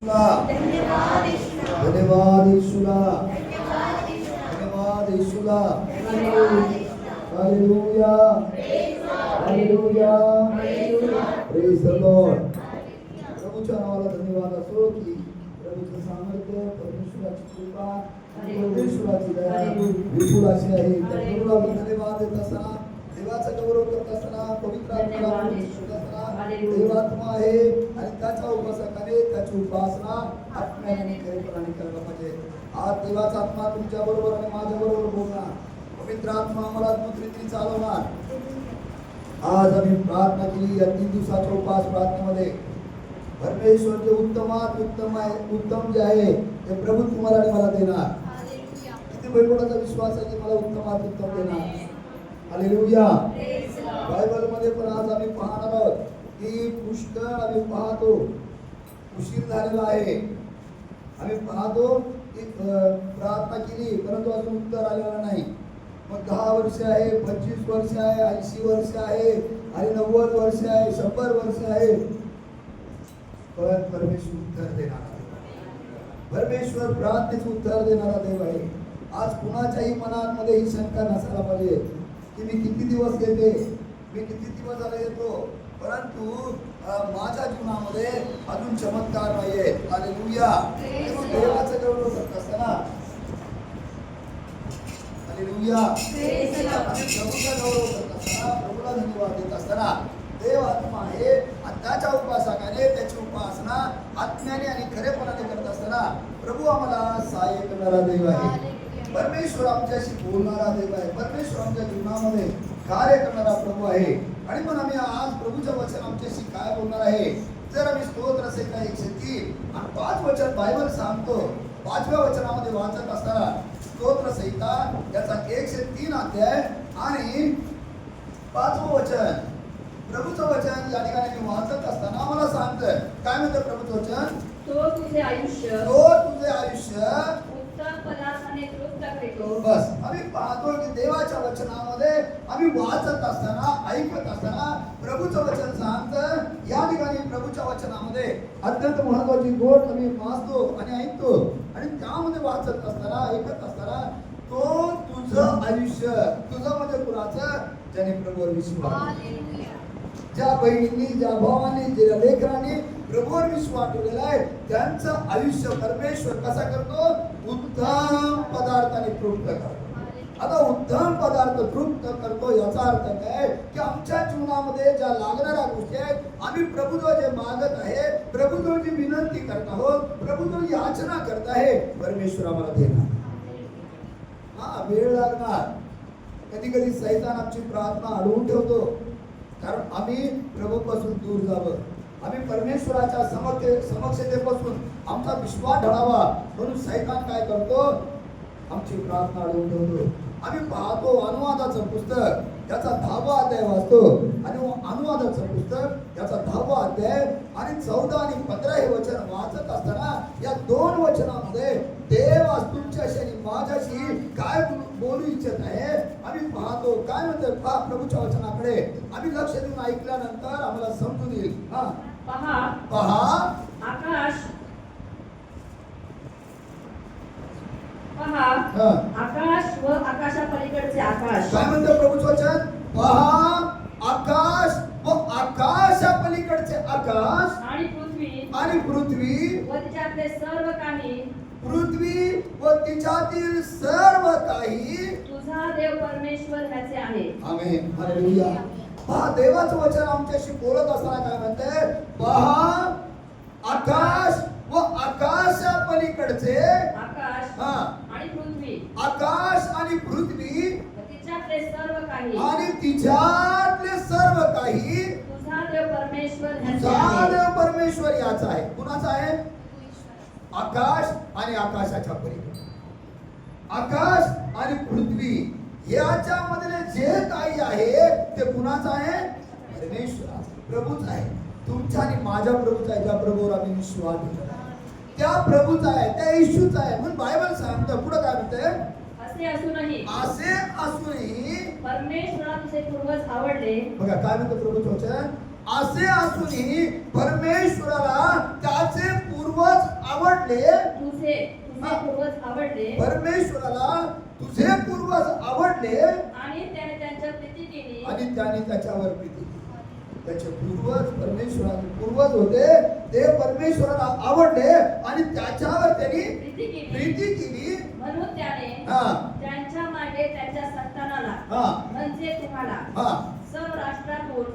धन्यवाद यीशुला, धन्यवाद यीशुला, धन्यवाद यीशुला, hallelujah, hallelujah, praise the Lord. प्रभूच्या नावाला धन्यवाद असो की प्रभूचं सामर्थ्य, परमेश्वराची कृपा, परमेश्वराची दया विपुल अशी आहे. त्या प्रभूला धन्यवाद देत असताना, देवाचा गौरव करत असताना, पवित्र आत्म्याला करत असताना, देवात्मा आहे आणि त्याच्या उपासकाने त्याची उपासना आत्म्याने खरेपणाने करायला पाहिजे. आज देवाचा आत्मा तुमच्या बरोबर आणि माझ्या बरोबर बोलणार, पवित्र आत्मा आम्हाला अद्भुत रीतीने चालवणार. आज आम्ही प्रार्थना केली या 3 दिवसाच्या उपास प्रार्थनेमध्ये परमेश्वर जे उत्तम जे आहे ते प्रभू तुम्हाला आणि मला देणार. किती बैलपणाचा विश्वास आहे की मला उत्तम देणार. हालेलुया. बायबल मध्ये पण आज आम्ही पाहणार आहोत की पुष्कळ आम्ही पाहतो उशीर झालेला आहे. आम्ही पाहतो की प्रार्थना केली परंतु अजून उत्तर आलेलं नाही. मग 10 वर्ष आहे, 25 वर्ष आहे, 80 वर्ष आहे आणि 90 वर्ष आहे, 100 वर्ष आहे, पण परमेश्वर उत्तर देणारा परमेश्वर प्रार्थनेचं उत्तर देणारा देव आहे. आज कुणाच्याही मनामध्ये ही शंका नसायला पाहिजे की मी किती दिवस येते, मी किती दिवस झाले येतो, परंतु माझ्या जीवनामध्ये अजून चमत्कार नाहीये. हालेलुया. देवाचं गौरव करत असताना, हालेलुया, प्रभूचा गौरव करत असताना, प्रभूला धन्यवाद देत असताना, देव आत्मा आहे आणि त्याच्या उपासकाने त्याची उपासना आत्म्याने आणि खरेपणाने करत असताना प्रभू आम्हाला सहाय्य करणारा देव आहे. परमेश्वर आमच्याशी बोलणारा देव आहे. परमेश्वर आमच्या जीवनामध्ये कार्य करणारा प्रभू आहे. आणि पण आम्ही आज प्रभूचं वचन आमच्याशी काय बोलणार आहे. जर आम्ही स्तोत्र संहिता 103 आणि 5 वचन बायबल सांगतो, 5व्या वचनामध्ये वाचत असताना स्तोत्र संहिता याचा 103 अध्याय आणि 5वं वचन प्रभूचं वचन या ठिकाणी मी वाचत असताना आम्हाला सांगतं काय म्हणतं प्रभूचं वचन. तो तुझे आयुष्य उत्तम पदार्थाने तृप्त करतो. बस आम्ही पाहतो की देवाच्या वचनामध्ये आम्ही वाचत असताना, ऐकत असताना प्रभूचं वचन सांगतं. या ठिकाणी प्रभूच्या वचनामध्ये अत्यंत महत्वाची गोष्ट आम्ही वाचतो आणि ऐकतो आणि त्यामध्ये वाचत असताना, ऐकत असताना तो तुझं आयुष्य, तुझं म्हणजे कुणाचं, ज्याने प्रभूवर विश्वास, ज्या बहिणींनी, ज्या भावांनी, ज्या लेकरांनी प्रभूवर विश्वास ठेवलेला आहे त्यांचं आयुष्य परमेश्वर कसा करतो, उत्तम पदार्थाने तृप्त करतो. आता उत्तम पदार्थ तृप्त करतो याचा अर्थ काय की आमच्या जीवनामध्ये ज्या लागणाऱ्या गोष्टी आहेत आम्ही प्रभूजवळ जे मागत आहे, प्रभूजवळ जी विनंती करत आहोत, प्रभूजवळ याचना करत आहे, परमेश्वर आम्हाला देणार. वेळ लागणार. कधी कधी सैतान आमची प्रार्थना अडवून ठेवतो कारण आम्ही प्रभूपासून दूर जावं, आम्ही परमेश्वराच्या समक्षतेपासून आमचा विश्वास ढळावा म्हणून सैतान काय करतो, आमची प्रार्थना अडवून ठेवतो. आम्ही पाहतो अनुवादाचं पुस्तक याचा 10वा अध्याय वाचतो आणि अनुवादाचं पुस्तक याचा 10वा अध्याय आणि 14 आणि 15 हे वचन वाचत असताना या 2 वचनामध्ये देव आज तुमच्याशी आणि माझ्याशी काय बोलू इच्छित आहे. आम्ही पाहतो काय म्हणतो पहा प्रभूच्या वचनाकडे आम्ही लक्ष देऊन ऐकल्यानंतर आम्हाला समजून येईल. पहा आकाश व आकाशापलीकडचे आकाश. काय म्हणतं प्रभूचं वचन. पहा आकाश व आकाशापलीकडचे आकाश आणि पृथ्वी व तिच्यातले सर्व काही, पृथ्वी व तिच्यातील सर्व काही तुझा देव परमेश्वर ह्याचे आहे. आमेन. हालेलुया. पहा देवाचं वचन आमच्याशी बोलत असताना काय म्हणते. पहा आकाश व आकाशापलीकडचे आकाश आणि पृथ्वी, आकाश आणि पृथ्वी तिच्यातले सर्व काही आणि तिच्यातले सर्व काही तुझा देव परमेश्वर ह्याचे तुझा आहे. देव परमेश्वर याचा आहे. कुणाचा आहे. आकाश आणि आकाशाच्या पलीकडे, आकाश आणि पृथ्वी याच्यामधले जे काही आहे ते कुणाचं आहे, परमेश्वराचं, प्रभूच आहे. तुमच्या आणि माझ्या प्रभूचा आहे. ज्या प्रभूवर आम्ही विश्वास ठेवतो त्या प्रभूचा आहे, त्या येशूचा आहे. म्हणून बायबल सांगतं पुढे काय म्हणते. असे असूनही परमेश्वराला तुझे पूर्वज आवडले. बघा काय म्हणतं प्रभूचं वचन. असे असूनही परमेश्वराला त्याचे पूर्वज आवडले तुझे पूर्वज आवडले परमेश्वराला तुझे पूर्वज आवडले आणि त्याने त्यांच्या प्रीती केली आणि त्याने त्याच्यावर प्रीती केली. त्याचे पूर्वज परमेश्वराचे पूर्वज होते ते परमेश्वराला आवडले आणि त्याच्यावर त्यांनी प्रीती केली. म्हणून त्याने त्यांच्या मागे त्यांच्या संतानाला म्हणजे तुम्हाला सर्व राष्ट्रातून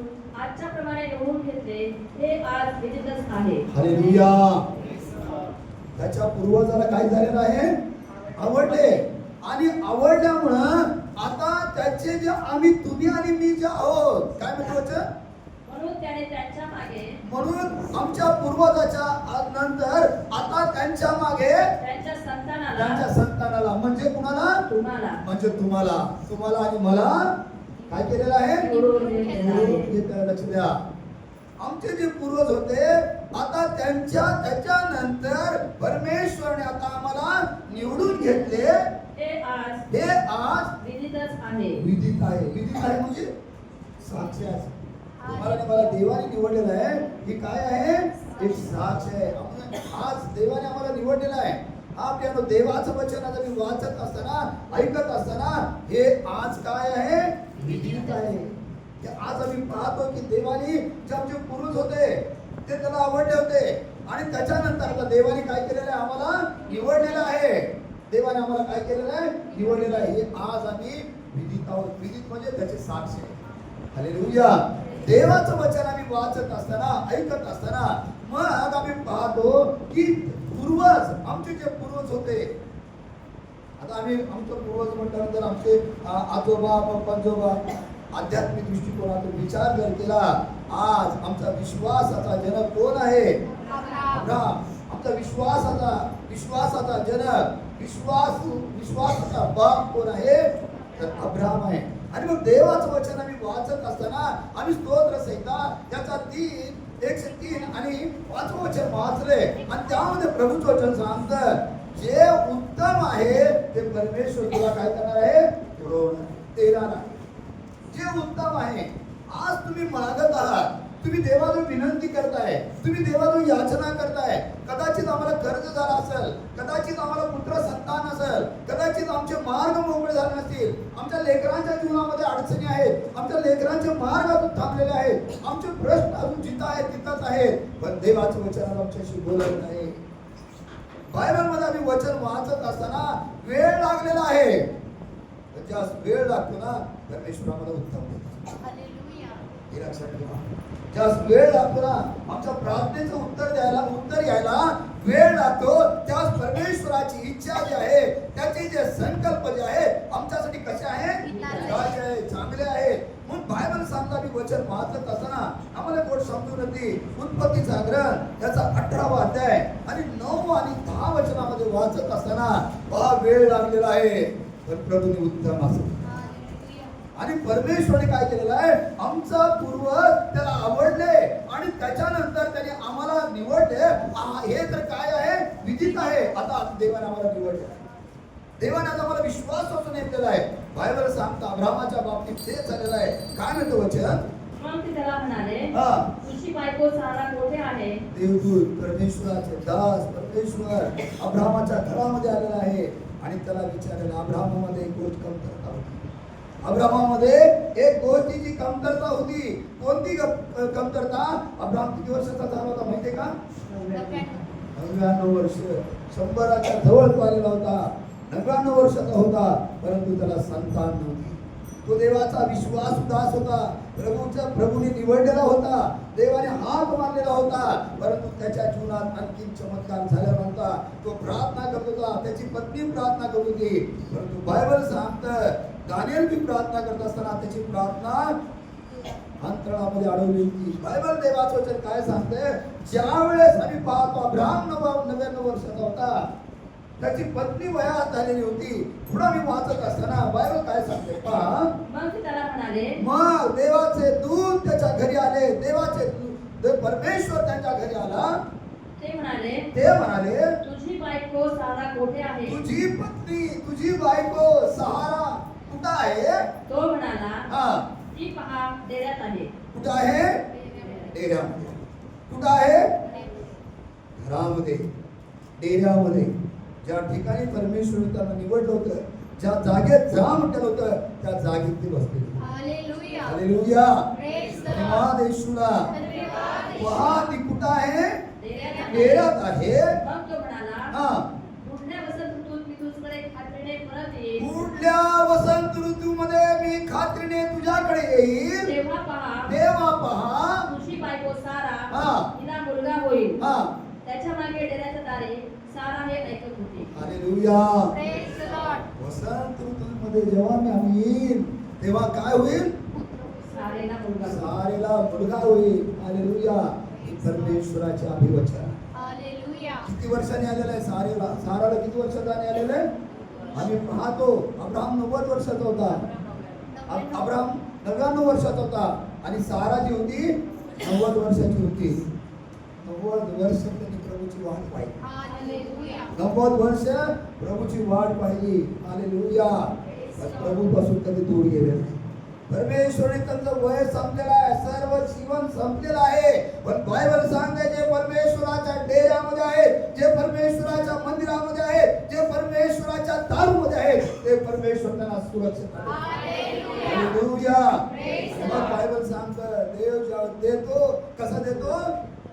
आजच्या प्रमाणे निवडून घेतले हे आज विदितच आहे. हालेलुया. त्याच्या पूर्वजाला काय झालेलं आहे आवडले आणि आवडल्यामुळं आता त्याचे जे आम्ही तुम्ही आणि मी जे आहोत काय म्हणायचं म्हणून त्याने त्यांच्या मागे म्हणून आमच्या पूर्वजाच्या नंतर आता त्यांच्या मागे त्यांच्या संतानाला म्हणजे कुणाला तुम्हाला म्हणजे तुम्हाला आणि मला काय केलेलं आहे लक्ष द्या. आमचे जे पूर्वज होते आता त्याच्यानंतर परमेश्वरने आता आम्हाला निवडून घेतले हे आज विदितच आहे. विदित आहे म्हणजे साक्ष आहे. तुम्हाला आणि मला देवाने निवडलेलं आहे ही काय आहे एक साक्ष आहे. आज देवाने आम्हाला निवडलेलं आहे. आपल्याला देवाचं वचन आता मी वाचत असताना ऐकत असताना हे आज काय आहे विदित आहे. आज आम्ही पाहतो की देवाने जे आमचे पूर्वज होते ते त्याला आवडले होते आणि त्याच्यानंतर आता देवाने काय केलेलं आहे आम्हाला निवडलेलं आहे. देवाने आम्हाला काय केलेलं आहे निवडलेलं आहे. हे आज आम्ही विदित आहोत. विदित म्हणजे त्याचे साक्ष आहे. हालेलुया. देवाचं वचन आम्ही वाचत असताना ऐकत असताना मग आम्ही पाहतो की पूर्वज आमचे जे पूर्वज होते आता आम्ही आमचं पूर्वज म्हटल्यानंतर आमचे आजोबा पंजोबा आध्यात्मिक दृष्टिकोनातून विचार जर केला आज आमचा विश्वासाचा जनक कोण आहे अब्राहम. आमचा विश्वासाचा जनक विश्वासाचा बाप कोण आहे तर अब्राहम आहे. आणि मग देवाचं वचन आम्ही वाचत असताना आम्ही स्तोत्र संहिता त्याचा 103 आणि 5 वचन वाचले आणि त्यामध्ये प्रभूचं वचन सांगतं जे उत्तम आहे ते परमेश्वर तुला काय करणार आहे देणार आहे. जे उत्तम आहे आज तुम्ही मागत आहात तुम्ही देवाला विनंती करताय तुम्ही देवाला याचना करताय. कदाचित आम्हाला कर्ज झाला असेल कदाचित आम्हाला पुत्र संतान असेल कदाचित आमचे मार्ग मोकळे झाले नसतील आमच्या लेकरांच्या जीवनामध्ये अडचणी आहेत आमच्या लेकरांचे मार्ग अजून थांबलेले आहेत आमचे प्रश्न अजून जिथं आहेत तिथंच आहेत पण देवाचं वचन आमच्याशी बोलत नाही. बायबलमध्ये आम्ही वचन वाचत असताना वेळ लागलेला आहे. जास्त वेळ लागतो ना परमेश्वर आम्हाला उत्तम देतो. हे लक्षात ठेवा. जास्त वेळ लागतो ना आमच्या प्रार्थनेचं उत्तर यायला वेळ लागतो त्यास परमेश्वराची इच्छा जी आहे त्याचे जे संकल्प जे आहे आमच्यासाठी कसे आहेत चांगले आहेत. म्हणून बायबल सांगता मी वचन वाचत असताना आम्हाला गोष्ट समजून येते. उत्पत्तीचा ग्रंथ त्याचा 18वा अध्याय आणि 9 आणि 10 वचनामध्ये वाचत असताना पहा वेळ लागलेला आहे पण प्रभूने उत्तम असं आणि परमेश्वराने काय केलेलं आहे आमचा पूर्वज त्याला आवडले आणि त्याच्यानंतर त्याने आम्हाला निवडले. हे तर काय आहे विदित आहे. आता देवाने आम्हाला निवडले देवाने आता आम्हाला विश्वास वाचून घेतलेला आहे. बायबल सांगता अब्राहमाच्या बाबतीत ते झालेलं आहे. काय म्हणतो वचन मग ते त्याला म्हणाले तुझी बायको सारा कोठे आहे. देवदूत परमेश्वराचे दास परमेश्वर अब्राहमाच्या घरामध्ये आलेला आहे आणि त्याला विचारलेलं अब्राहमामध्ये एक गोष्ट कमतरता होती. अब्राहमामध्ये एक गोष्टीची कमतरता होती. कोणती कमतरता. अब्राहम किती वर्षाचा झाला होता माहितीये का 99 वर्ष. 100च्या जवळ तो आलेला होता. 99 वर्षाचा होता परंतु त्याला संतान नव्हती. तो देवाचा विश्वासदास होता. प्रभूने निवडलेला होता. देवाने हात मारलेला होता परंतु त्याच्या जीवनात आणखी चमत्कार झाला नव्हता. तो प्रार्थना करत होता. त्याची पत्नी प्रार्थना करत होती परंतु बायबल सांगतं दानिएल भी प्रार्थना करत असताना त्याची प्रार्थना अंतराळामध्ये अडवली होती. बायबल देवाचं वचन काय सांगते ज्या वेळेस आम्ही पाहतो अब्राहम 99 वर्षाचा होता त्याची पत्नी वयात झालेली होती. पुढे मी वाचत असताना बायबल काय सांगते पहा मग त्याला म्हणाले मग देवाचे दूत त्याच्या घरी आले. देवाचे परमेश्वर त्यांच्या घरी आला. ते म्हणाले तुझी बायको सारा कोठे आहे. तुझी पत्नी तुझी बायको सहारा कुठं आहे. तो म्हणाला ती पहा डेऱ्यात आहे. कुठं आहे डेऱ्यामध्ये. कुठं आहे घरामध्ये. डेऱ्यामध्ये ज्या ठिकाणी परमेश्वर त्यांना निवडलं होतं, ज्या जागेत जा म्हटलं होतं, त्या जागेत ते बसले. Hallelujah. Hallelujah. Praise the Lord. धन्यवाद येशूला. धन्यवाद येशू. पहा ती कुठं आहे? डेऱ्यात डेऱ्यात आहे. मग तो म्हणाला, हा. पुढल्या वसंत ऋतूत मी तुझ्याकडे खात्रीने परत येईन. पुढल्या वसंत ऋतूमध्ये मी खात्रीने तुझ्याकडे येईल. तेव्हा पहा तुझी बायको सारा हा. हिला मुलगा होईल. हा. त्याच्या मागे डेऱ्याच्या दारी सारा हे ऐकत होती. हालेलुया. Praise the Lord. वसंत ऋतूमध्ये जेव्हा आम्ही येईल तेव्हा काय होईल? सारेला मुलगा होईल. सारेला मुलगा होईल. हालेलुया. हे परमेश्वराचे अभिवचन. हालेलुया. किती वर्षांनी आलेलं आहे सारेला? साराला किती वर्षांनी आलेलं आहे? आम्ही पाहतो अब्राहम 90 वर्षाचा होता. अब्राहम 99 वर्षाचा होता आणि सारा जी होती 90 वर्षाची होती. 90 वर्ष त्यांनी प्रभूची वाट पाहिली. हालेलुया. 90 वर्ष प्रभूची वाट पाहिली. हालेलुया. प्रभूपासून कधी दूर गेले नाही. परमेश्वराने त्यांचं वय संपलेलं आहे, सर्व जीवन संपलेलं आहे. पण बायबल सांगते जे परमेश्वराच्या डेऱ्यामध्ये आहेत, जे परमेश्वराच्या मंदिरामध्ये आहेत, जे परमेश्वराच्या दारूमध्ये आहेत, ते परमेश्वर त्यांना सुरक्षित आहे. हालेलुया. मग बायबल सांगतं देव जेव्हा देतो कसा देतो?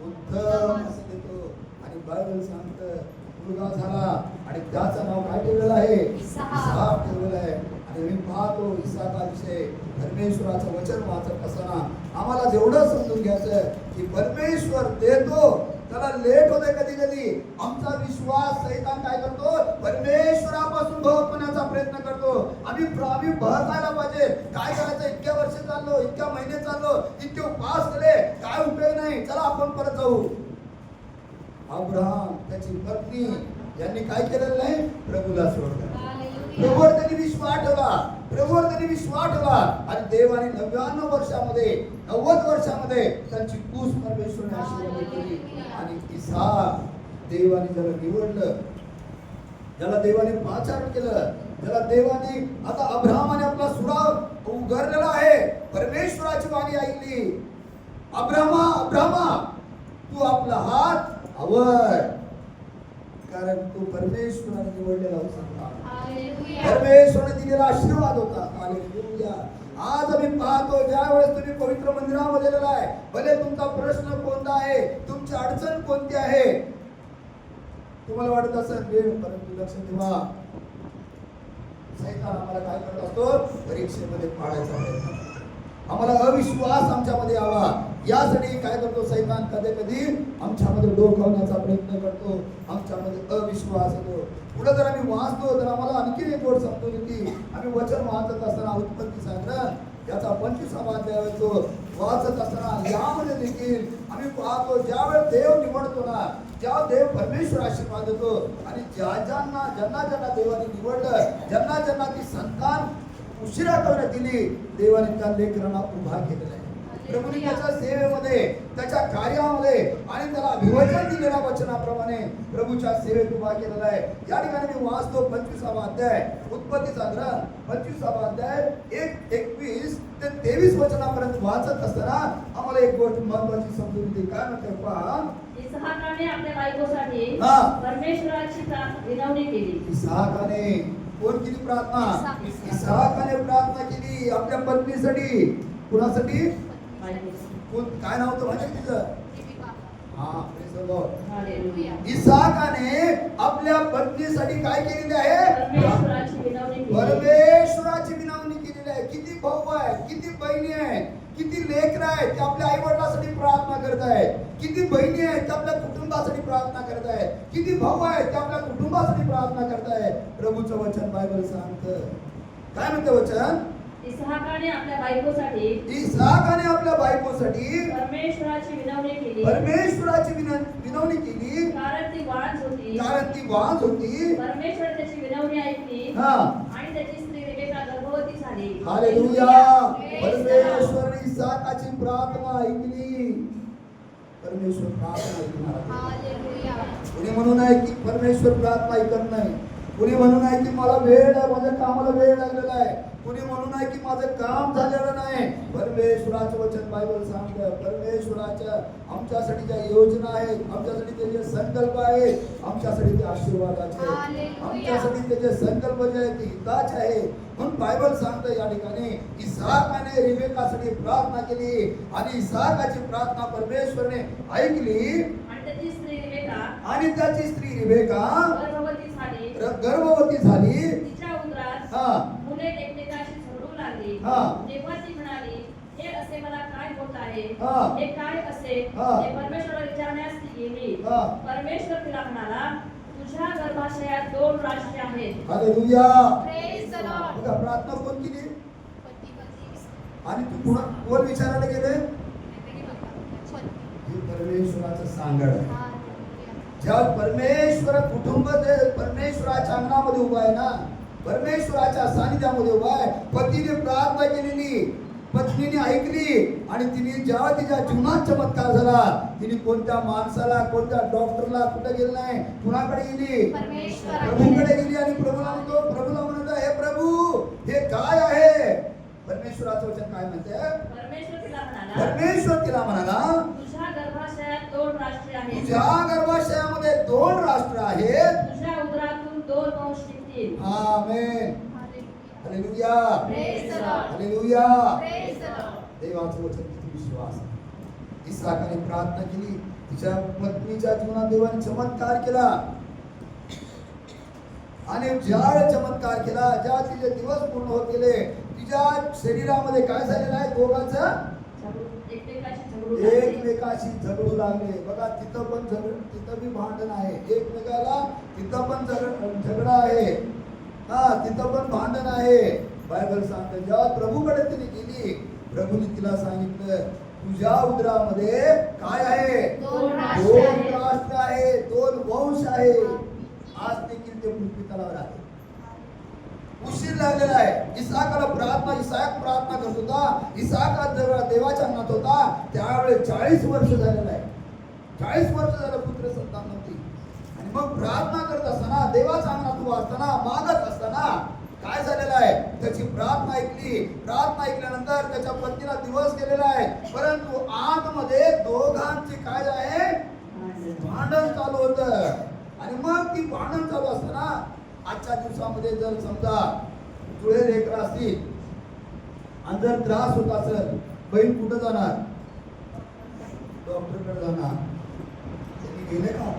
उत्तम असं देतो. आणि बायबल सांगतं मुलगा झाला आणि त्याचं नाव काय ठेवलेलं आहे? इसाक ठेवलेलं आहे. आणि मी पाहतो इसाकाविषयी परमेश्वराचं वचन वाचत असताना आम्हाला जेवढं समजून घ्यायचं की परमेश्वर देतो, त्याला लेट होते कधी कधी. आमचा विश्वास सैतान काय करतो? परमेश्वरापासून भवपणाचा प्रयत्न करतो. आम्ही बहकायला पाहिजे. काय करायचं? इतक्या वर्ष चाललो, इतक्या महिने चाललो, इतके उपवास केले, काय उपयोग नाही, चला आपण परत जाऊ. अब्राहम त्याची पत्नी यांनी काय केलेलं नाही? प्रभूला सोडलं. प्रभूवर त्यांनी विश्वास ठेवला. प्रभूवर त्यांनी विश्वास ठेवला आणि देवाने 99 वर्षामध्ये 90 वर्षामध्ये त्यांची कूस परमेश्वराने आशीर्वाद केली. आणि इसाक देवाने ज्याला निवडलं, ज्याला देवाने पाचारण केलं, ज्याला देवाने आता अब्राहमाने आपला सुरा उघडलेला आहे. परमेश्वराची वाणी ऐकली. अब्राहमा तू आपला हात आवर, कारण तू परमेश्वराने निवडलेला होता. परमेश्वराने दिलेला आशीर्वाद होता. हालेलुया. आज आम्ही पाहतो ज्यावेळेस तुम्ही पवित्र मंदिरामध्ये गेलेला आहे, भले तुमचा प्रश्न कोणता आहे, तुमची अडचण कोणती आहे, तुम्हाला वाटत असेल वेळ, परंतु लक्ष ठेवा, सैतान आम्हाला काय करत असतो? परीक्षेमध्ये पाडायचा प्रयत्न करतो. आम्हाला अविश्वास आमच्यामध्ये यावा यासाठी काय करतो सैतान? कधी कधी आमच्यामध्ये डोकावण्याचा प्रयत्न करतो, आमच्यामध्ये अविश्वास येतो. पुढे जर आम्ही वाचतो तर आम्हाला आणखी एक गोष्ट समजून येते. आम्ही वचन वाचत असताना उत्पत्ती सांगणं याचा 25वा अध्याय वाचत असताना यामध्ये देखील आम्ही पाहतो ज्यावेळेस देव निवडतो ना, ज्या देव परमेश्वर आशीर्वाद देतो आणि ज्यांना देवाने निवडलं, ज्यांना ती संतान उशिरा करण्यात दिली, देवाने त्या लेकरांना उभा केलेला आहे. प्रभूने त्याच्या सेवेमध्ये, त्याच्या कार्यामध्ये आणि त्याला अभिवचन दिलेल्या वचनाप्रमाणे प्रभूच्या सेवेत उभा केलेला आहे. या ठिकाणी मी वाचतो 25वा अध्याय उत्पत्तीचा ग्रंथ 25वा अध्याय 1:21 ते 23 वचनापर्यंत वाचत असताना आम्हाला एक गोष्ट महत्त्वाची समजून येते. काय म्हणते पहा? इसाकाने आपल्या बायकोसाठी हा. परमेश्वराची विनवणी केली. इसाकाने कोण केली प्रार्थना? इसाकाने प्रार्थना केली आपल्या पत्नीसाठी. कुणासाठी? काय नाव होतं म्हणजे तिचं? इसाकाने आपल्या पत्नीसाठी काय केलेले आहे? परमेश्वराची विनवणी केलेली आहे. किती भाऊ आहे, किती बहिणी आहे, किती लेकरं आहेत ते आपल्या आई वडिलांसाठी प्रार्थना करत आहेत. किती बहिणी आहेत ते आपल्या कुटुंबासाठी प्रार्थना करत आहेत. किती भाऊ आहेत ते आपल्या कुटुंबासाठी प्रार्थना करत आहेत. प्रभूचं वचन बायबल सांगतं. काय म्हणतं वचन? इसाकाने आपल्या बायकोसाठी परमेश्वराची विनवणी केली. परमेश्वराची विनवणी केली कारण ती वांझ होती. परमेश्वर त्याची विनवणी ऐकली आणि त्याची स्त्री रेबेका गर्भवती झाली. हालेलुया. परमेश्वराने इसाकाची प्रार्थना ऐकली. परमेश्वर प्रार्थना ऐकणार. हालेलुया. कोणी म्हणून आहे की परमेश्वर प्रार्थना ऐकत नाही. कुणी म्हणून आहे की मला वेळ आहे, माझ्या कामाला वेळ लागलेला आहे. कुणी म्हणून आहे की माझं काम झालेलं नाही. परमेश्वराचं वचन बायबल सांगतं, परमेश्वराच्या आमच्यासाठी ज्या योजना आहेत, आमच्यासाठी त्याचे संकल्प आहेत, आमच्यासाठी ते आशीर्वादाचे आहेत, हालेलुया. आमच्यासाठी त्याचे संकल्प जे आहेत ते हिताचे आहे. म्हणून बायबल सांगतं या ठिकाणी इसाकाने रिबेकासाठी प्रार्थना केली आणि इसाकाची प्रार्थना परमेश्वरने ऐकली आणि त्याची स्त्री रिबेका आणि त्याची स्त्री रिबेका गर्भवती झाली. गर्भवती झाली. तिच्या उदरात हा मुले एकमेकांशी झगडू लागली. हा. तेव्हा ती म्हणाली, हे असे मला काय होत आहे, हा. हे काय असे, हा. हे परमेश्वराला विचारण्यास ती गेली. हा. परमेश्वर तिला म्हणाला, तुझ्या गर्भाशयात 2 राष्ट्रे आहेत. हालेलुया. Praise the Lord. बघा प्रार्थना कोण केली पती पती आणि तू पुन्हा कोण विचारायला गेले? पती. हे परमेश्वराचं सांगड आहे. हालेलुया. जेव्हा परमेश्वर कुटुंब जे परमेश्वराच्या अंगणामध्ये उभा आहे ना, परमेश्वराच्या सानिध्यामध्ये उभा आहे. पतीने प्रार्थना केलेली, पत्नीने ऐकली आणि तिने जेव्हा तिच्या जीवनात चमत्कार झाला, तिने कोणत्या माणसाला, कोणत्या डॉक्टरला कुठे गेली नाही, कुणाकडे गेली? प्रभूकडे गेली आणि प्रभूला म्हणतो, हे प्रभू हे काय आहे? परमेश्वराचं वचन काय म्हणते? परमेश्वर तिला म्हणाला, तुझ्या गर्भाशयात 2 राष्ट्रे आहेत. तुझ्या गर्भाशयामध्ये 2 राष्ट्र आहेत. तुझ्या उदरातून 2 वंश निघतील. Amen. Hallelujah. Hallelujah. Praise the Lord. Hallelujah. Praise the Lord. देवाचं वचन किती विश्वास. इसाकाने प्रार्थना केली, तिच्या पत्नीच्या जीवनात देवाने चमत्कार केला आणि ज्या चमत्कार केला, ज्या तिचे दिवस पूर्ण होत गेले, तिच्या शरीरामध्ये काय झालेलं आहे? दोघांचं एकमेकाशी झगडू लागले. बघा तिथं बी भांडण आहे, एकमेकाला तिथं पण झगडा आहे. हा, तिथं पण भांडण आहे. बायबल सांगते जेव्हा प्रभूकडे तिने गेली, प्रभूने तिला सांगितलं, तुझ्या उदरामध्ये काय आहे? 2 राष्ट्र 2 आहेत. राष्ट्र आहे, 2 वंश आहे. आज देखील ते पृथ्वी तलावर आहे. उशीर लागलेला आहे. इसाक प्रार्थना करत होता. इसाक देवाच्या अंगणात होता. त्यावेळेस 40 वर्ष झालेलं आहे. 40 वर्ष झालं पुत्र संतान नव्हती. आणि मग प्रार्थना करत असताना, देवाच्या अंगणात उभा असताना, मागत असताना काय झालेलं आहे? त्याची प्रार्थना ऐकली. प्रार्थना ऐकल्यानंतर त्याच्या पत्नीला दिवस गेलेला आहे, परंतु आतमध्ये दोघांचे काय आहे? भांडण चालू होतं. आणि मग ती भांडण चालू असताना आजच्या दिवसामध्ये जर समजा जुळे लेकरं असतील आणि जर त्रास होत असेल, बहीण कुठं जाणार? डॉक्टरकडे जाणार. त्यांनी गेले का?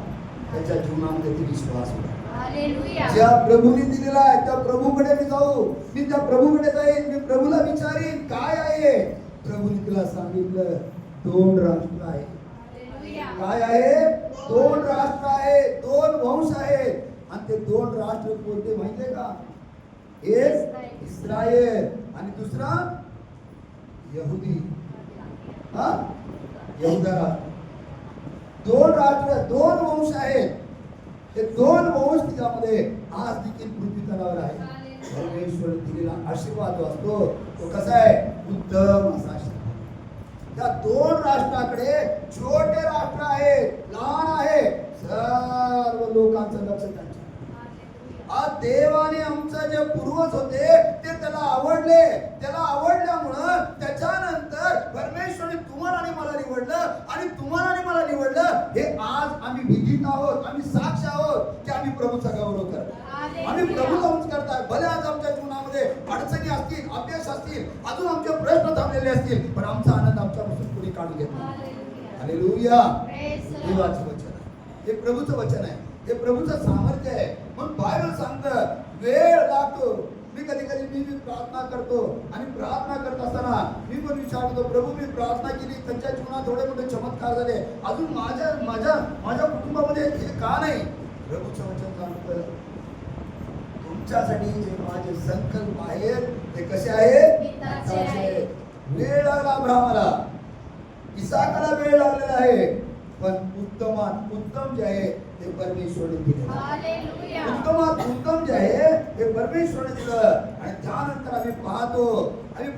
त्याच्या जीवनामध्ये ते विश्वास होता. हालेलुया. ज्या प्रभूने दिलेला आहे त्या प्रभूकडे मी जाऊ, मी त्या प्रभूकडे जाईन, मी प्रभूला विचारीन काय आहे. प्रभूने तिला सांगितलं 2 राष्ट्र आहे. हालेलुया. काय आहे? 2 राष्ट्र आहे, 2 वंश आहेत. आणि ते 2 राष्ट्र कोणते माहितीये का? एक इस्रायल आणि दुसरा यहुदी. हा, यहुदा राष्ट्र. 2 राष्ट्र, 2 वंश आहेत. हे 2 वंश तिच्यामध्ये आज देखील पृथ्वी तलावर आहे. परमेश्वर दिलेला आशीर्वाद जो असतो तो कसा आहे? उत्तम असा आशीर्वाद. त्या 2 राष्ट्राकडे छोटे राष्ट्र आहेत, लहान आहे, सर्व लोकांचं लक्ष त्यांच्या. आज देवाने आमचं जे पूर्वज होते ते त्याला आवडले. त्याला आवडल्यामुळं त्याच्यानंतर परमेश्वराने तुम्हाला आणि मला निवडलं आणि तुम्हाला आणि मला निवडलं. हे आज आम्ही विधित आहोत, आम्ही साक्ष आहोत की आम्ही प्रभूचा गौरव करतो. आम्ही प्रभूचा उंच करताय. भले आज आमच्या जीवनामध्ये अडचणी असतील, अपयश असतील, अजून आमचे प्रश्न थांबलेले असतील, पण आमचा आनंद आमच्यापासून कोणी काढून घेत नाही. हालेलुया. देवाचं वचन आहे, हे प्रभूचं वचन आहे, हे प्रभूचं सामर्थ्य आहे. म्हणून बायबल सांगतं वेळ लागतो. मी कधी मी प्रार्थना करतो आणि प्रार्थना करत असताना मी पण विचार करतो, प्रभू मी प्रार्थना केली, त्यांच्या जीवनात थोडे मोठे चमत्कार झाले, अजून माझ्या कुटुंबामध्ये हे का नाही? प्रभूचं वचन सांगतं तुमच्यासाठी जे माझे संकल्प आहेत ते कसे आहेत? हिताचे आहेत. वेळ लागला अब्राहमाला, इसाकाला वेळ लागलेला आहे, पण उत्तमात उत्तम जे आहे ते परमेश्वराने दिले. हालेलुया. उत्तमात उत्तम जे आहे ते परमेश्वराने दिलं. आणि त्यानंतर आम्ही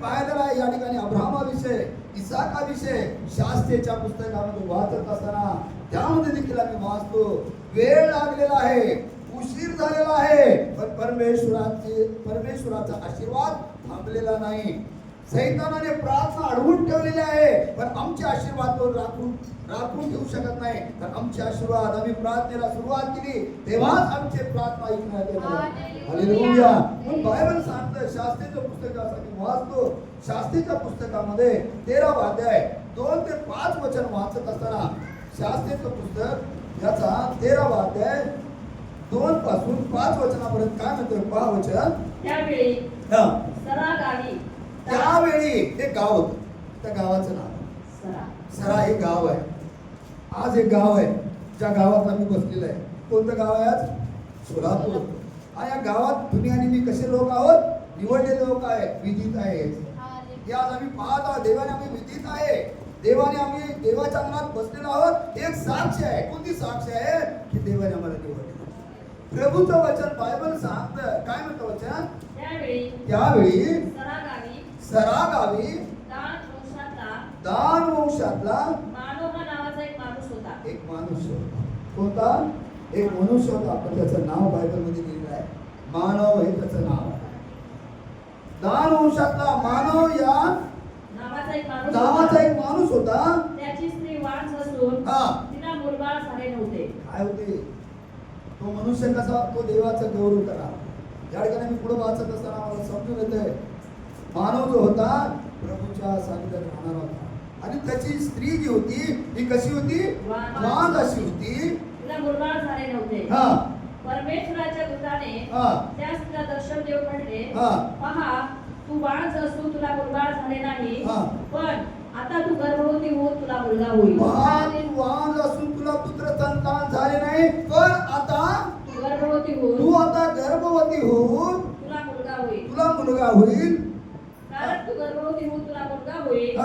पाहिलेला आहे या ठिकाणी अब्राहमाविषयी, इसाकाविषयी शास्त्रेच्या पुस्तकामध्ये वाचत असताना त्यामध्ये देखील आम्ही वाचतो वेळ लागलेला आहे, उशीर झालेला आहे, पण परमेश्वराचा आशीर्वाद थांबलेला नाही. सैतानाने प्रार्थना अडवून ठेवलेली आहे, पण आमचे आशीर्वाद तो राखून ठेवू शकत नाही. तर आमचे आशीर्वाद, आम्ही प्रार्थनेला सुरुवात केली तेव्हाच आमचे प्रार्थना ऐकण्यात येतात. हालेलुया. पण बायबल सांगतं, शास्त्रीचं पुस्तक असं मी वाचतो, शास्त्रीच्या पुस्तकामध्ये 13वा अध्याय 2 ते 5 वचन वाचत असताना, शास्त्रीचं पुस्तक याचा 13वा अध्याय 2 पासून 5 वचनापर्यंत काय म्हणतोय पहा वचन. त्यावेळी हा, सरा गावी त्यावेळी एक गाव होतं, त्या गावाचं नाव सरा सरा हे गाव आहे. आज एक गाव आहे ज्या गावात आम्ही बसलेलो आहे. कोणतं गाव आहे आज? सोलापूर. आणि या गावात दुनियाने मी कसे लोक आहोत? निवडलेले लोक आहेत, विधित आहेत. हे आज आम्ही पाहत आहोत, देवाने आम्ही विधित आहे, देवाने आम्ही देवाच्या अंगणात बसलेलो आहोत. एक साक्ष आहे. कोणती साक्ष आहे? की देवाने आम्हाला निवडले. प्रभूचं वचन बायबल सांगतं, काय म्हणतं वचन? त्यावेळी सरा गावी दान वंशातला मानोहा नावाचा एक माणूस होता. एक माणूस होता. कोणता? एक मनुष्य होता. पण त्याचं नाव बायबल मध्ये लिहिलेलं आहे. मानव हे त्याचं नाव आहे. दान वंशातला मानव या नावाचा एक माणूस होता. त्याची स्त्री वांझ असून तिला मुलबाळ झाले नव्हते. काय होते? तो मनुष्य कसा? तो देवाचा गौरव करा. या ठिकाणी मी पुढे वाचत असताना मला समजून येतंय, मानव जो होता प्रभूच्या सानिध्यात राहणार होता. आणि त्याची स्त्री जी होती ती कशी होती? वांझ अशी होती. तिला मुलबाळ झाले नव्हते. परमेश्वराच्या दूताने त्या स्त्रीला दर्शन देऊन म्हटले, पहा, तू वांझ असून तुला मुलबाळ झाले नाही, पण आता तू गर्भवती होऊन तुला मुलगा होईल. तू वांझ असून तुला पुत्र संतान झाले नाही, पण आता तू गर्भवती होऊन तुला मुलगा होईल. कारण तू गर्भवती होऊन तुला मुलगा होईल.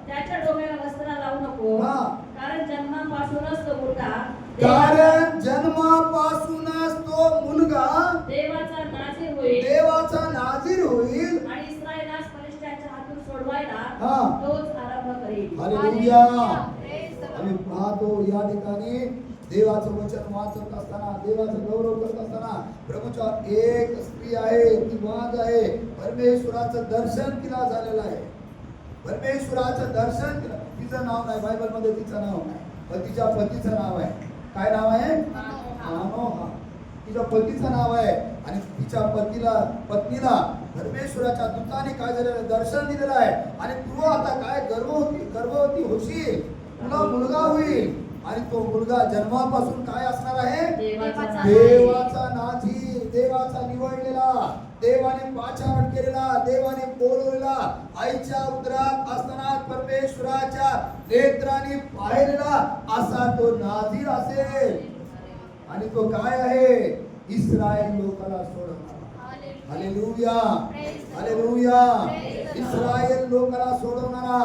त्याच्या डोक्याला वस्त्र लावू नको, कारण जन्मापासूनच तो मुलगा देवाचा नाझीर होईल. आणि इस्रायलास फलिष्त्यांच्या हातून सोडवायला तोच आरंभ करेल. हालेलुया. आम्ही पाहतो या ठिकाणी देवाचं वचन वाचत असताना, देवाचं गौरव करत असताना, प्रभूच्या एक स्त्री आहे, ती वांझ आहे. परमेश्वराचं दर्शन तिला झालेलं आहे. परमेश्वराचं दर्शन तिला, तिचं नाव नाही बायबल मध्ये, तिचं नाव नाही, पण तिच्या पतीचं नाव आहे. काय नाव आहे? मानोहा. तिच्या पतीचं नाव आहे. आणि तिच्या पत्नीला परमेश्वराच्या दूताने काय झालेलं? दर्शन दिलेलं आहे. आणि तू आता काय गर्भवती होशील, तुला मुलगा होईल. आणि तो मुलगा जन्मापासून काय असणार आहे? देवाचा नाझीर, देवाचा निवडलेला, देवाने पाचारण केलेला, देवाने बोलवलेला, आईच्या उदरात असताना परमेश्वराच्या नेत्राने पाहिलेला असा तो नाझीर असेल. आणि तो काय आहे? इस्रायल लोकाला सोडवणार. हालेलुया. हालेलुया. इस्रायल लोकाला सोडवणारा.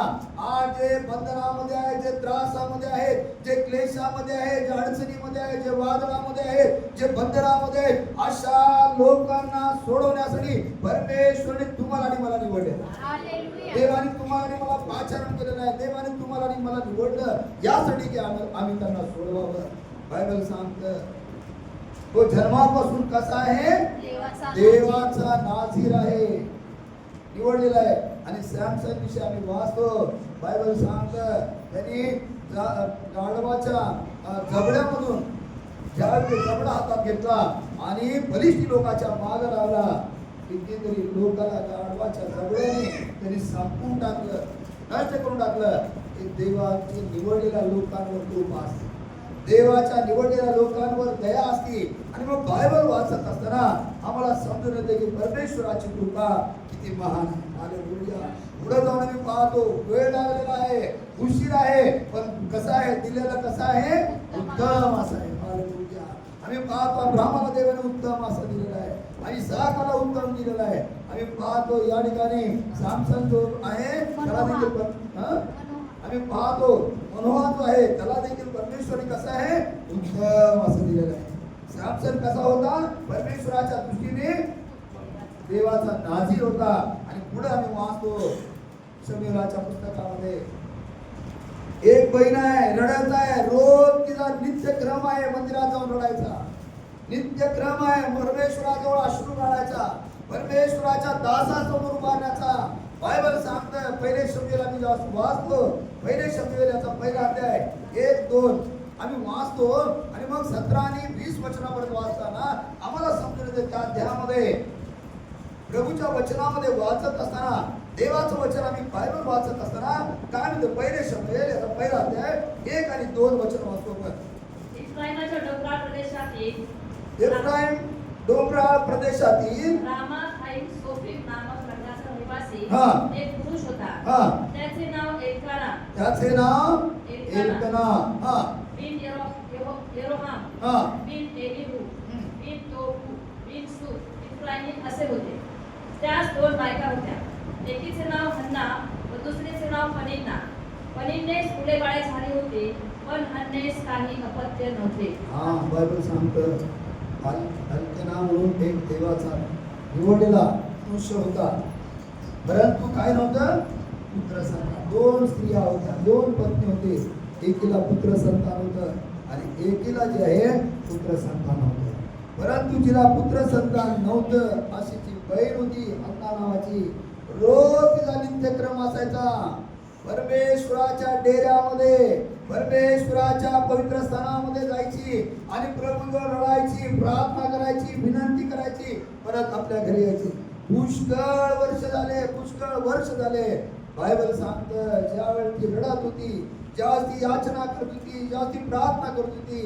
आज जे बंधनामध्ये आहे, जे त्रासामध्ये आहेत, जे क्लेशामध्ये आहे, जे अडचणीमध्ये आहे, जे वादळामध्ये आहेत, जे बंधनामध्ये आहेत, अशा लोकांना सोडवण्यासाठी परमेश्वराने तुम्हाला आणि मला निवडले. देवाने तुम्हाला आणि मला पाचारण केलेलं आहे. देवाने तुम्हाला आणि मला निवडलं यासाठी की आम्ही त्यांना सोडवावं. बायबल सांगतं तो जन्मापासून कसा आहे? देवाचा नाझीर आहे, निवडलेला आहे. आणि सॅमसन विषयी आम्ही वाचतो, बायबल सांगतं त्यांनी गाढवाच्या जबड्यामधून ज्यावेळी जबडा हातात घेतला आणि बलिष्ठी लोकांच्या मागे लावला, कितीतरी लोकांना गाढवाच्या जबड्याने त्यांनी संपून टाकलं, नष्ट करून टाकलं. देवाचे निवडलेल्या लोकांवर कृपा असते, देवाच्या निवडलेल्या लोकांवर दया असते. आणि मग बायबल वाचत असताना आम्हाला समजून येते की परमेश्वराची कृपा किती महान आहे. हालेलुया. पुढे जाऊन आम्ही पाहतो वेळ लागलेला आहे, उशीर आहे, पण कसा आहे? दिलेला कसा आहे? उत्तम असा आहे. हालेलुया. आम्ही पाहतो अब्राहमाला देवाने उत्तम असं दिलेलं आहे, आणि इसाकाला उत्तम दिलेलं आहे. आम्ही पाहतो या ठिकाणी सॅमसन जो आहे त्याला देखील आम्ही पाहतो मनोहा जो आहे त्याला देखील परमेश्वराने कसा आहे? उत्तम असं दिलेलं आहे. सॅमसन कसा होता? परमेश्वराच्या दृष्टीने देवाचा नाझीर होता. आणि पुढे आम्ही वाचतो शमूएलाच्या पुस्तकामध्ये, एक बहीण आहे, रडत आहे, रोज तिचा नित्य क्रम आहे मंदिरात जाऊन रडायचा. नित्यक्रम आहे परमेश्वराजवळ अश्रू गाळायचा, परमेश्वराच्या दासासमोर उभारण्याचा. बायबल सांगतं पहिले शमूएल आम्ही वाचतो, पहिले शमूएल याचा पहिला अध्याय 1-2 आम्ही वाचतो आणि मग 17 आणि 20 वचनापर्यंत वाचताना आम्हाला समजून येते त्या अध्यायामध्ये प्रभूच्या वचनामध्ये वाचत असताना, देवाचं वचन आम्ही बायबल वाचत असताना काय म्हणतो, पहिले शमूएल याचा पहिला अध्याय 1 आणि 2 वचन वाचतो. इस्रायलाच्या डोंगराळ प्रदेशातील एफ्राईम डोंगराळ प्रदेशातील रामाथाईम सोफीम नामक नगराचा रहिवासी हा. एक पुरुष होता. हा. त्याचे नाव एल्काना त्याचे नाव एल्कना हा बिन येरोहाम हा बिन एलिहू बिन तोहू बिन सूर इफ्राईम असे होते. त्यास 2 बायका होत्या. एकीचे नाव हन्ना व दुसरीचे नाव पनिन्ना. पनिन्नेस मुले बाळे झाली होती, पण हन्नेस काही अपत्य नव्हते. हा बायबल सांगतं एल्कना म्हणून एक देवाचा निवडलेला मनुष्य होता, परंतु काय नव्हतं, पुत्र संतान. 2 स्त्रिया होत्या, 2 पत्नी होते. एकीला पुत्र संतान होतं आणि एकीला जे आहे पुत्र संतान होतं. परंतु जिला पुत्र संतान नव्हतं अशी ती बहीण होती हन्ना नावाची. रोज तिचा नित्यक्रम असायचा परमेश्वराच्या डेऱ्यामध्ये, परमेश्वराच्या पवित्र स्थानामध्ये जायची आणि प्रभूजवळ रडायची, प्रार्थना करायची, विनंती करायची, परत आपल्या घरी यायची. पुष्कळ वर्ष झाले. बायबल सांगतं ज्या वेळी ती रडत होती, ज्यावेळी ती याचना करत होती, ज्यावेळी ती प्रार्थना करत होती,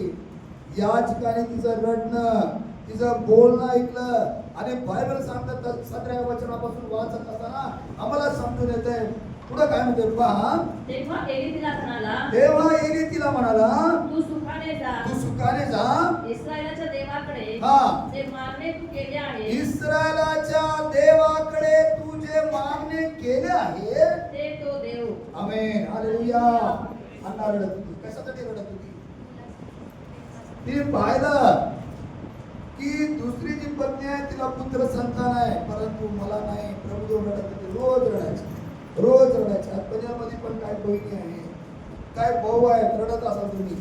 या ठिकाणी तिचं रडणं, तिचं बोलणं ऐकलं. आणि बायबल सांगतं 17व्या वचनापासून वाचत असताना आम्हाला समजून येतंय पुढे काय म्हणते पहा. तेव्हा एली तिला म्हणाला तू सुखाने जा. इस्रायलाच्या देवाकडे हा. जे मागणे तू केले आहे, इस्रायलाच्या देवाकडे तू जे मागणे केले आहे ते तो देव. Amen hallelujah. अन्ना रडत होती. कशासाठी रडत होती? ती पाहिलं की दुसरी जी पत्नी आहे तिला पुत्र संतान आहे, परंतु मला नाही. प्रभू रडत होती, रोज रडायची. आत्मजामध्ये पण काय बहिणी आहे, काय भाऊ आहे, रडत असाल तुम्ही,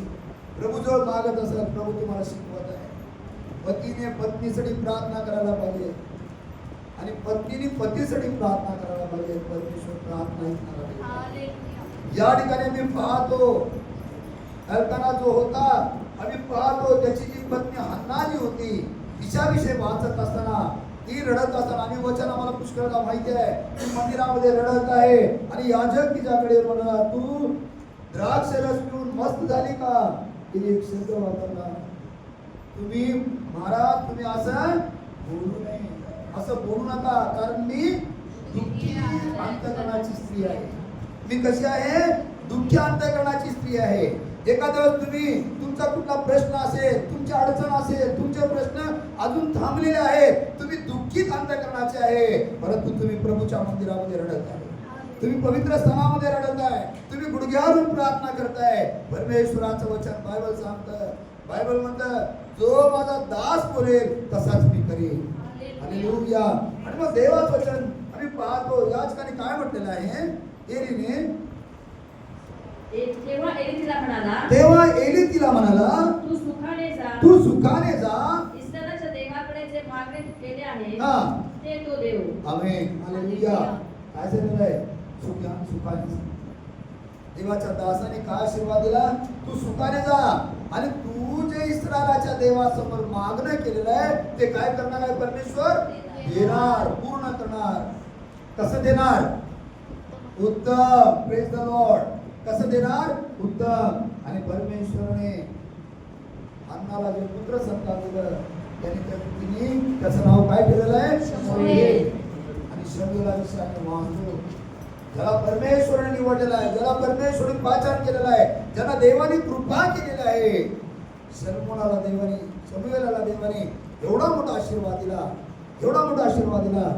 प्रभूजवळ मागत असाल, प्रभू तुम्हाला शिकवत आहे. पतीने पत्नीसाठी प्रार्थना करायला पाहिजे आणि पत्नीने पतीसाठी प्रार्थना करायला पाहिजे. परमेश्वर प्रार्थना ऐकणारा आहे. या ठिकाणी मी पाहतो एल्काना जो होता, आम्ही पाहतो त्याची जी पत्नी हन्ना जी होती, तिच्याविषयी वाचत असताना, ती रडत असताना आम्ही वचन आम्हाला पुष्कळदा माहिती आहे, ती मंदिरामध्ये रडत आहे आणि याजक तिच्याकडे म्हणाला तू द्राक्ष रस पिऊन मस्त झाली का? तिने एक शब्द वापरला, तुम्ही महाराज तुम्ही असं बोलू नये, असं बोलू नका, कारण मी दुःखी अंतःकरणाची स्त्री आहे. मी कशी आहे? दुःखी अंतःकरणाची स्त्री आहे. एखाद्या वेळेस तुम्ही तुमचा कुठला प्रश्न असेल, तुमची अडचण असेल, तुमचे प्रश्न अजून थांबलेले आहेत, तुम्ही दुःखीत अंतःकरणाचे आहे, परंतु तुम्ही प्रभूच्या मंदिरामध्ये रडत आहे, तुम्ही पवित्र स्थानामध्ये रडत आहे, तुम्ही गुडघ्यावरून प्रार्थना करताय. परमेश्वराचं वचन बायबल सांगतं, बायबल म्हणतं जो माझा दास बोलेल तसाच मी करेन. हालेलुया. आणि मग देवाचं वचन आम्ही पाहतो या ठिकाणी काय म्हटलेलं आहे. एलीने तेव्हा एली तिला म्हणाला तू सुखाने जा. इस्रायलाच्या देवाकडे जे मागणे तू केले आहे ते तो देव. Amen hallelujah. काय झालेलं आहे? सुखाने. देवाच्या दासाने काय आशीर्वाद दिला? तू सुखाने जा आणि तू जे इस्रायलाच्या देवासमोर मागणं केलेलं आहे ते काय करणार आहे? परमेश्वर देणार, पूर्ण करणार. कसं देणार? उत्तम. Praise the Lord. कसं देणार? उत्तम. आणि परमेश्वराने हन्नाला जे पुत्र संतान दिलं तिने त्याचं नाव काय ठेवलेलं आहे? शमूएल. आणि शमूएला विषयी आम्ही वाचतो, ज्याला परमेश्वराने निवडलेला आहे, ज्याला परमेश्वराने पाचार केलेला आहे, ज्याला देवाने कृपा केलेला आहे, शमूएलाला देवाने एवढा मोठा आशीर्वाद दिला,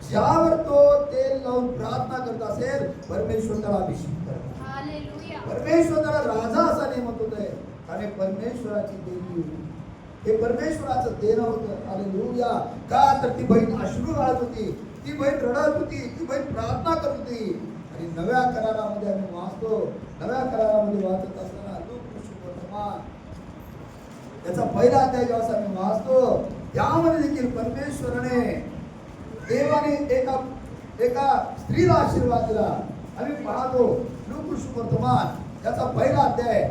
ज्यावर तो तेल लावून प्रार्थना करत असेल, परमेश्वर त्याला अभिषेक करतो. परमेश्वर त्याला राजा असा नेमत होते, आणि परमेश्वराची देणी हे परमेश्वराचं देणं होतं. हालेलुया. का तर ती बहीण अश्रू गाळत होती, ती बहीण रडत होती, ती बहीण प्रार्थना करत होती. आणि नव्या करारामध्ये आम्ही वाचतो, नव्या करारामध्ये वाचत असताना वर्तमान याचा पहिला अध्याय जेव्हा आम्ही वाचतो त्यामध्ये देखील परमेश्वराने देवाने एका स्त्रीला आशीर्वाद दिला. आम्ही पाहतो लूका सुवर्तमान याचा पहिला अध्याय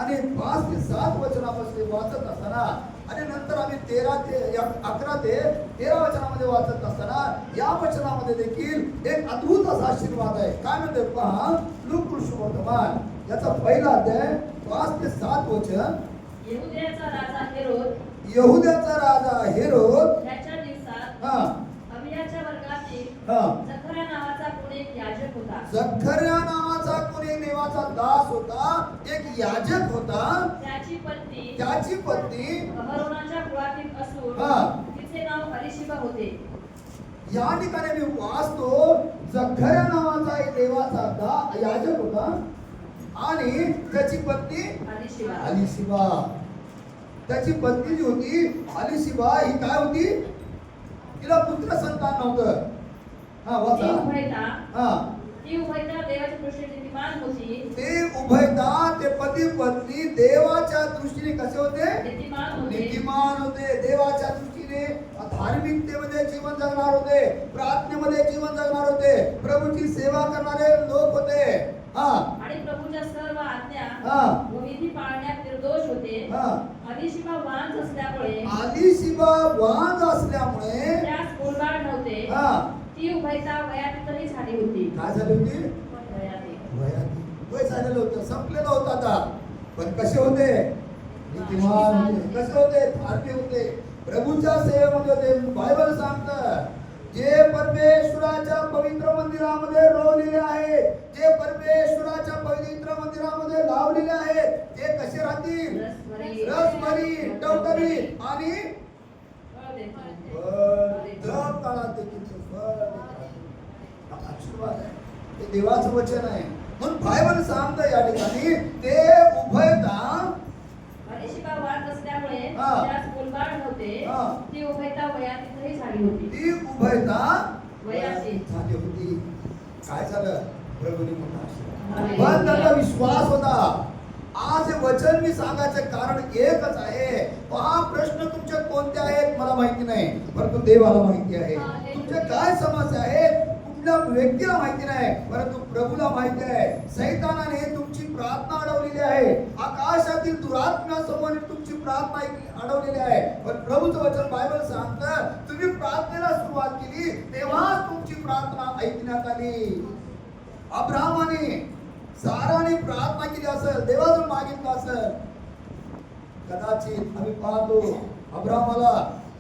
आणि 5 ते 7 वचनामध्ये वाचत असताना आणि नंतर आम्ही 11 ते 13 वचनामध्ये वाचत असताना या वचनामध्ये देखील एक अद्भुत असा आशीर्वाद आहे. काय म्हणते पहा लूका सुवर्तमान याचा पहिला अध्याय 5 ते 7 वचन. यहुद्याचा राजा हेरोद यहुद्याचा राजा हेरोद त्याच्या दिवसात हा अबियाच्या वर्गातील हा जकर्या नावाचा कोणी एक याजक होता. जकर्या नावाचा कोणी देवाचा दास होता, एक याजक होता. त्याची पत्नी अहरोनाच्या कुळातील असून हा. तिचे नाव अलिशिबा होते. या ठिकाणी मी वाचतो जकर्या नावाचा एक देवाचा याजक होता आणि त्याची पत्नी अलिशिबा. त्याची पत्नी जी होती अलिशिबा ही काय होती? तिला पुत्र संतान नव्हतं. हा वाचा. ती उभयता देवाच्या दृष्टीने नीतिमान होती. ते पती पत्नी देवाच्या दृष्टीने कसे होते? नीतिमान होते. देवाच्या दृष्टीने धार्मिकतेमध्ये जीवन जगणार होते, प्रार्थनेमध्ये जीवन जगणार होते, प्रभूची सेवा करणारे लोक होते. आणि प्रभूच्या सर्व आज्ञा व विधी पाळण्यात निर्दोष होते. अलिशिबा वांझ असल्यामुळे त्यास मुलबाळ नव्हते. ती उभयता वयातीतही झाली होती. काय झाली होती? वय झालेलं होतं, संपलेलं होतं आता. पण कसे होते? नीतिमान होते. कसे होते? धार्मिक होते, प्रभूच्या सेवेमध्ये होते. बायबल सांगतं जे परमेश्वराच्या पवित्र मंदिरामध्ये रोवलेले आहेत, जे परमेश्वराच्या पवित्र मंदिरामध्ये लावलेले आहेत, ते कसे राहतील? रसभरी, टवटवीत आणि दर काळात देखील फळ देतात. आशीर्वाद आहे, हे देवाचं वचन आहे. म्हणून बायबल सांगतं या ठिकाणी ते उभयता अलिशिबा वाद असल्यामुळे त्यास मुलबाळ नव्हते. ती उभयता वयातीतही झाली होती. झाली होती. काय झालं? प्रभूने मोठा आशीर्वाद. पण त्याचा विश्वास होता. आज हे वचन मी सांगायचं कारण एकच आहे. पहा प्रश्न तुमचे कोणते आहेत मला माहिती नाही, परंतु देवाला माहिती आहे. तुमचे काय समस्या आहेत कुठल्या व्यक्तीला माहिती नाही, परंतु प्रभूला माहिती आहे. सैतानाने तुमची प्रार्थना अडवलेली आहे, आकाशातील दुरात्म्यासमोर तुमची प्रार्थना अडवलेली आहे. पण प्रभूचं वचन बायबल सांगतं तुम्ही प्रार्थनेला सुरुवात केली तेव्हाच तुमची प्रार्थना ऐकण्यात आली. अब्राहमाने साराने प्रार्थना केली असेल, देवाजवळ मागितलं असेल. कदाचित आम्ही पाहतो अब्राहमाला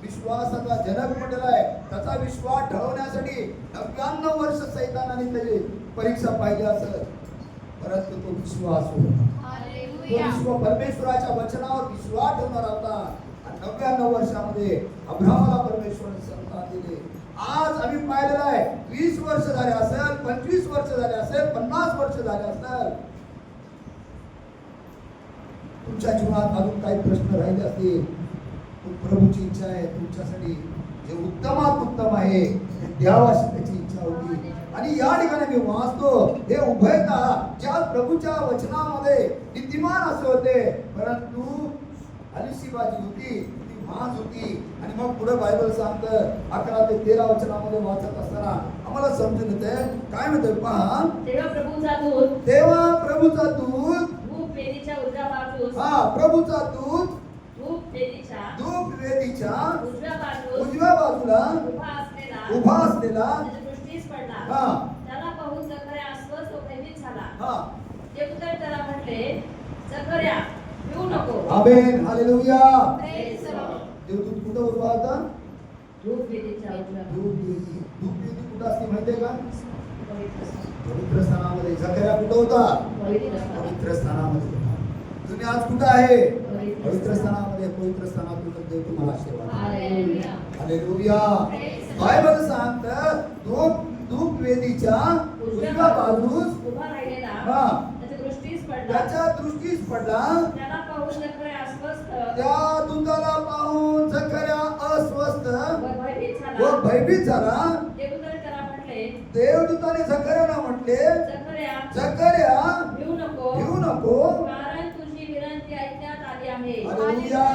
विश्वासाचा जनक म्हटलेला आहे. त्याचा विश्वास ढळवण्यासाठी 99 वर्ष सैतानाने त्याची परीक्षा पाहिली असेल, परंतु तो विश्वास होता. परमेश्वराच्या वचनावर विश्वास ठेवणार होता. 99 वर्षामध्ये अब्राहमाला परमेश्वराने संतान दिले. आज आम्ही पाहिलेलं आहे 20 वर्ष झाले असेल, 25 वर्ष झाले असेल, 50 वर्ष झाले असेल. तुमच्या जीवनात अजून काही प्रश्न राहिले असतील, प्रभूची इच्छा आहे तुमच्यासाठी जे उत्तमात उत्तम आहे ते द्यावाशी त्याची इच्छा होती. आणि या ठिकाणी मी वाचतो हे उभयता ज्या प्रभूच्या वचनामध्ये नीतिमान असे होते, परंतु अलिशिबा जी होती ती वांझ होती. आणि मग पुढे बायबल सांगतं 11 ते 13 वचनामध्ये वाचत असताना आम्हाला समजून येते. काय म्हणते पहा. तेव्हा प्रभूचा दूत धूप वेदीच्या उजव्या बाजूस प्रभूचा दूत धूप वेदीच्या उजव्या बाजूला उभा असलेला दृष्टीस पडला. त्याला पाहून जकर्या अस्वस्थ व भयभीत झाला. देवदूताने त्याला म्हटले, जकर्या भिवू नको. आमेन, हालेलुया. Praise the Lord. देवदूत कुठं उभा होता? धूप वेदीच्या उजव्या धूप वेदी कुठं असते माहितीये का? पवित्र स्थानामध्ये. जकर्या कुठं होता? पवित्र स्थानामध्ये होता. तुम्ही आज कुठं आहे? पवित्र स्थानामध्ये. पवित्र स्थानातून देव तुम्हाला आशीर्वाद. हालेलुया. बायबल सांगतं धूप वेदीच्या उजव्या बाजूस उभा राहिलेला त्याच्या दृष्टीस पडला. त्याला पाहून जकर्या अस्वस्थ, त्या दूताला पाहून जकर्या अस्वस्थ व भयभीत झाला. देवदूताने जकर्याला म्हटले, जकर्या भिवू नको, नको, कारण तुझी विनंती ऐकण्यात आली आहे. Hallelujah.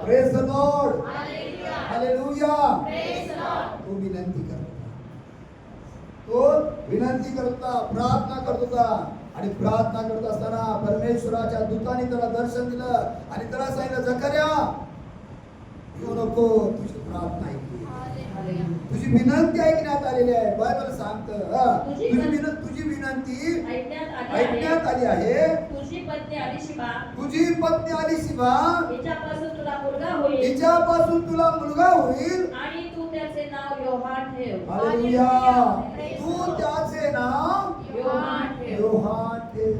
Praise the Lord, hallelujah hallelujah. Praise the Lord तो विनंती करत होता, तो विनंती करत होता, प्रार्थना करत होता. आणि प्रार्थना करत असताना परमेश्वराच्या दूताने त्याला दर्शन दिलं आणि त्याला सांगितलं, जकर्या येऊ नको, तुझी प्रार्थना ऐकली, हालेलुया तुझी विनंती ऐकण्यात आलेली आहे. बायबल सांगतं तुझी विनंती ऐकण्यात आली आहे. तुझी पत्नी अलिशिबा तुझी पत्नी अलिशिबा हिच्यापासून तुला मुलगा होईल हिच्यापासून तुला मुलगा होईल आणि तू त्याचे नाव योहान ठेव. हालेलुया. तू त्याचे नाव योहान ठेव. योहान ठेव.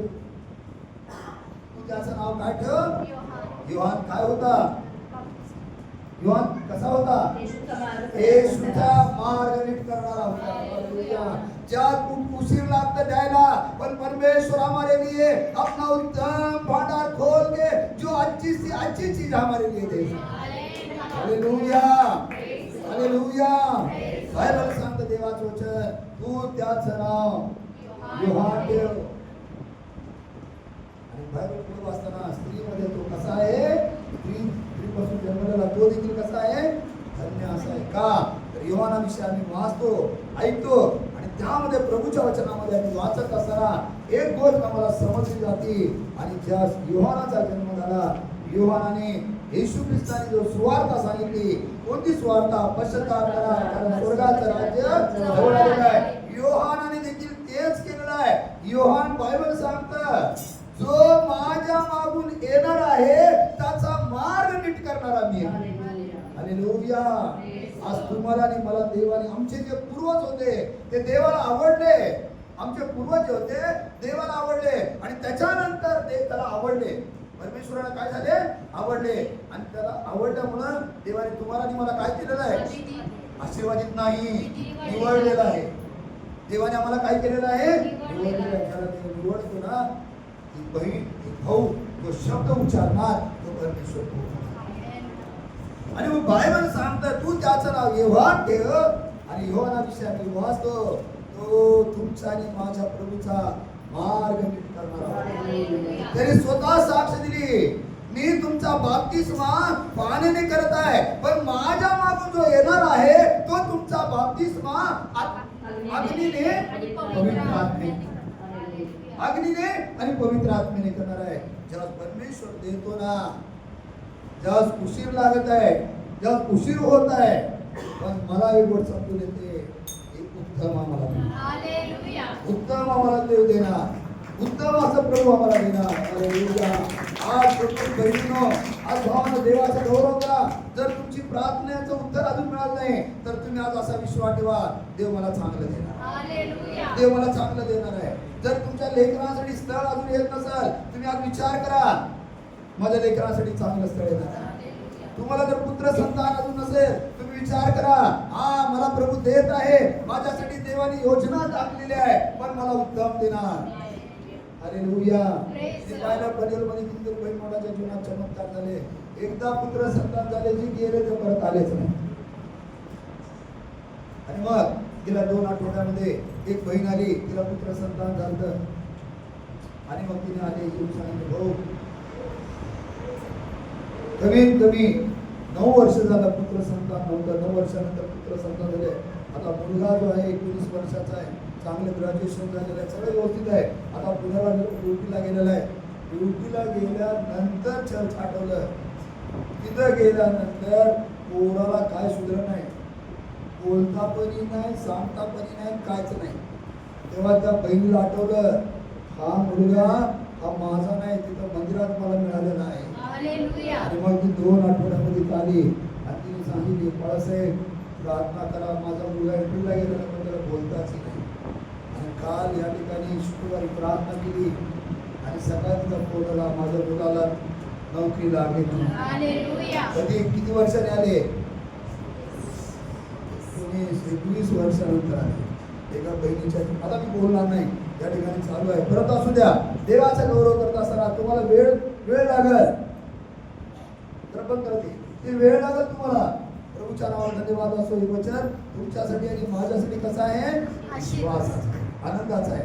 तू त्याचं नाव काय ठेव? योहान योहान काय होता? योहान कसा होता? येशूचा मार्ग येशूचा मार्ग नीट करणारा होता. हालेलुया. ज्यात खूप उशीर लागत द्यायला, पण परमेश्वर हमारे लिए अपना उत्तम भंडार खोल के जो अच्छी चीज हमारे लिए दे. Hallelujah, hallelujah. बायबल सांगतं देवाचं वचन, तू त्याचं नाव योहान ठेव. आणि बायबल पुढे वाचताना स्त्रीमध्ये तो कसा आहे? स्त्रीपासून जन्मलेला तो देखील कसा आहे? धन्य असा आहे. का तर योहानाविषयी आम्ही वाचतो, ऐकतो आणि त्यामध्ये प्रभूच्या वचनामध्ये आम्ही वाचत असताना एक गोष्ट आम्हाला समजली जाते. आणि ज्या योहानाचा जन्म झाला, योहानाने येशू ख्रिस्ताने जो सुवार्ता सांगितली, कोणती सुवार्ता? पश्चाताप करा, कारण स्वर्गाचं राज्य जवळ आलेलं आहे. योहानाने देखील तेच केलेलं आहे. योहान बायबल सांगतं, जो माझ्या मागून येणार आहे त्याचा मार्ग नीट करणारा मी आहे. हालेलुया. आज तुम्हाला आणि मला देवाने, आमचे जे पूर्वज होते ते देवाला आवडले. आमचे पूर्वज जे होते देवाला आवडले आणि त्याच्यानंतर देव त्याला आवडले. परमेश्वराला काय झाले? आवडले. आणि त्याला आवडल्यामुळं देवाने तुम्हाला आणि मला काय केलेलं आहे? आशीर्वादित नाही, निवडलेलं आहे. देवाने आम्हाला काय केलेलं आहे? निवडलेलं आहे. त्याला देव निवडतो ना, ती बहीण, ती भाऊ, जो शब्द उच्चारणार तो परमेश्वर. आणि मग बायबल सांगतं, तू त्याचं नाव योहान ठेव. आणि योहानाविषयी आम्ही वाचतो, तो तुमचा आणि माझ्या प्रभूचा मार्ग नीट करणारा. त्याने स्वतः साक्ष दिली, मी तुमचा बाप्तिस्मा पाण्याने करत आहे, पण माझ्या मागून जो येणार आहे तो तुमचा बाप्तिस्मा अग्नीने आणि पवित्र आत्म्याने, अग्नीने आणि पवित्र आत्म्याने करणार आहे. जेव्हा परमेश्वर देतो ना, जेव्हा उशीर लागत आहे, जेव्हा उशीर होत आहे, पण मला एक गोष्ट समजून येते, एक उत्तम आम्हाला हालेलुया उत्तम आम्हाला देव देणार, उत्तम असं प्रभू आम्हाला देणार. हालेलुया. आज बहिणीनो, आज भावानं देवाचा गौरव करा. जर तुमची प्रार्थनेचं उत्तर अजून मिळालं नाही तर तुम्ही आज असा विश्वास ठेवा, देव मला चांगलं देणार, हालेलुया देव मला चांगलं देणार आहे. जर तुमच्या लेकरांसाठी स्थळ अजून येत नसेल, तुम्ही आज विचार करा, माझ्या लेकरांसाठी चांगलं स्थळ येणार. तुम्हाला जर पुत्र संतान अजून नसेल, तुम्ही विचार करा, हा मला प्रभू देत आहे, माझ्यासाठी देवाने योजना टाकलेली आहे, पण मला उत्तम देणार. हालेलुया. पाहिलं पनवेलमध्ये किती बहीण मोठाच्या जीवनात चमत्कार झाले. एकदा पुत्र संतान झाले, जी गेले ते परत आलेच नाही. आणि मग गेल्या 2 आठवड्यामध्ये एक बहीण आली, तिला पुत्र संतान झालं. आणि मग तिने आले येऊन सांगितलं, भाऊ कमीत कमी 9 वर्ष झालं पुत्र संतान नव्हतं, 9 वर्षानंतर पुत्र संतान झाले. आता मुलगा जो आहे 19 वर्षाचा आहे, चांगलं ग्रॅज्युएशन झालेलं आहे, सगळं व्यवस्थित आहे. आता पुण्याला ड्युटीला गेलेला आहे. ड्युटीला गेल्यानंतर चर्च आठवलं, तिथं गेल्यानंतर पोराला काय सुधर नाही, बोलता पणी नाही, सांगता पणी नाही, कायच नाही. तेव्हा त्या बहिणीला आठवलं, हा मुलगा हा माझा नाही, तिथं मंदिरात मला मिळालेला आहे. हालेलुया आणि मग ती 2 आठवड्यामध्ये आली आणि तिने सांगितली, बाळासाहेब प्रार्थना करा, माझा मुलगा इंटरव्ह्यूला गेलेला पण त्याला बोलताच नाही. आणि काल या ठिकाणी शुक्रवारी प्रार्थना केली आणि सकाळी तिचा फोन आला, माझ्या मुलाला नोकरी लागली म्हणून. हालेलुया कधी किती वर्षाने आले? 19 वर्षानंतर आले. एका बहिणीच्या, आता मी बोलणार नाही, या ठिकाणी चालू आहे, परत असू द्या. देवाचा गौरव करत असताना तुम्हाला वेळ लागल, तर पण करते ते वेळ लागल तुम्हाला. प्रभूच्या नावावर धन्यवाद असो. हे वचन तुमच्यासाठी आणि माझ्यासाठी कसं आहे? विश्वासाचं, आनंदाचा आहे.